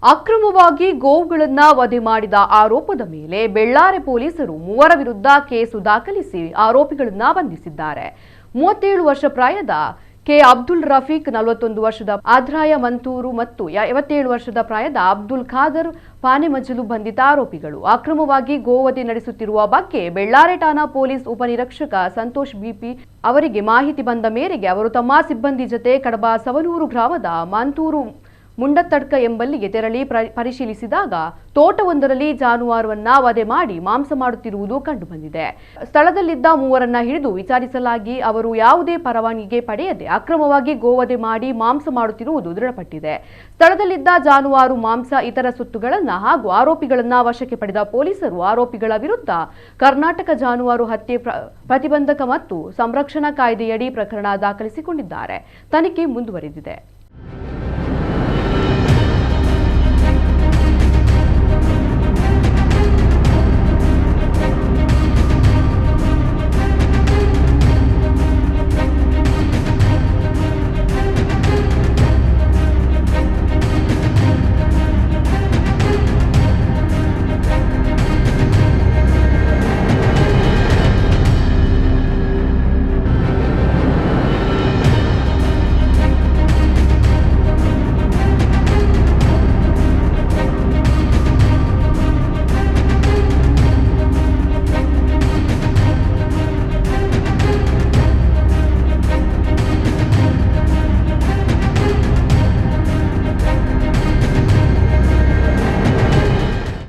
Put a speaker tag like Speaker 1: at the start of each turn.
Speaker 1: ಅಕ್ರಮವಾಗಿ ಗೋವುಗಳನ್ನು ವಧೆ ಮಾಡಿದ ಆರೋಪದ ಮೇಲೆ ಬೆಳ್ಳಾರೆ ಪೊಲೀಸರು 3 ವಿರುದ್ಧ ಕೇಸು ದಾಖಲಿಸಿ ಆರೋಪಿಗಳನ್ನು ಬಂಧಿಸಿದ್ದಾರೆ. 37 ವರ್ಷ ಪ್ರಾಯದ ಕೆ ಅಬ್ದುಲ್ ರಫೀಕ್, 41 ವರ್ಷದ ಆದ್ರಾಯ ಮಂತೂರು ಮತ್ತು 57 ವರ್ಷದ ಪ್ರಾಯದ ಅಬ್ದುಲ್ ಖಾದರ್ ಪಾನೆಮಜಲು ಬಂಧಿತ ಆರೋಪಿಗಳು. ಅಕ್ರಮವಾಗಿ ಗೋವಧೆ ನಡೆಸುತ್ತಿರುವ ಬಗ್ಗೆ ಬೆಳ್ಳಾರೆ ಠಾಣಾ ಪೊಲೀಸ್ ಉಪನಿರೀಕ್ಷಕ ಸಂತೋಷ್ ಬಿಪಿ ಅವರಿಗೆ ಮಾಹಿತಿ ಬಂದ ಮೇರೆಗೆ ಅವರು ತಮ್ಮ ಸಿಬ್ಬಂದಿ ಜೊತೆ ಕಡಬ ಸವನೂರು ಗ್ರಾಮದ ಮಂತೂರು ಮುಂಡತ್ತಡ್ಕ ಎಂಬಲ್ಲಿಗೆ ತೆರಳಿ ಪರಿಶೀಲಿಸಿದಾಗ ತೋಟವೊಂದರಲ್ಲಿ ಜಾನುವಾರುವನ್ನ ವಧೆ ಮಾಡಿ ಮಾಂಸ ಮಾಡುತ್ತಿರುವುದು ಕಂಡುಬಂದಿದೆ. ಸ್ಥಳದಲ್ಲಿದ್ದ ಮೂವರನ್ನ ಹಿಡಿದು ವಿಚಾರಿಸಲಾಗಿ ಅವರು ಯಾವುದೇ ಪರವಾನಗಿ ಪಡೆಯದೆ ಅಕ್ರಮವಾಗಿ ಗೋವಧೆ ಮಾಡಿ ಮಾಂಸ ಮಾಡುತ್ತಿರುವುದು ದೃಢಪಟ್ಟಿದೆ. ಸ್ಥಳದಲ್ಲಿದ್ದ ಜಾನುವಾರು ಮಾಂಸ, ಇತರ ಸೊತ್ತುಗಳನ್ನು ಹಾಗೂ ಆರೋಪಿಗಳನ್ನ ವಶಕ್ಕೆ ಪಡೆದ ಪೊಲೀಸರು ಆರೋಪಿಗಳ ವಿರುದ್ಧ ಕರ್ನಾಟಕ ಜಾನುವಾರು ಹತ್ಯೆ ಪ್ರತಿಬಂಧಕ ಮತ್ತು ಸಂರಕ್ಷಣಾ ಕಾಯ್ದೆಯಡಿ ಪ್ರಕರಣ ದಾಖಲಿಸಿಕೊಂಡಿದ್ದಾರೆ. ತನಿಖೆ ಮುಂದುವರೆದಿದೆ.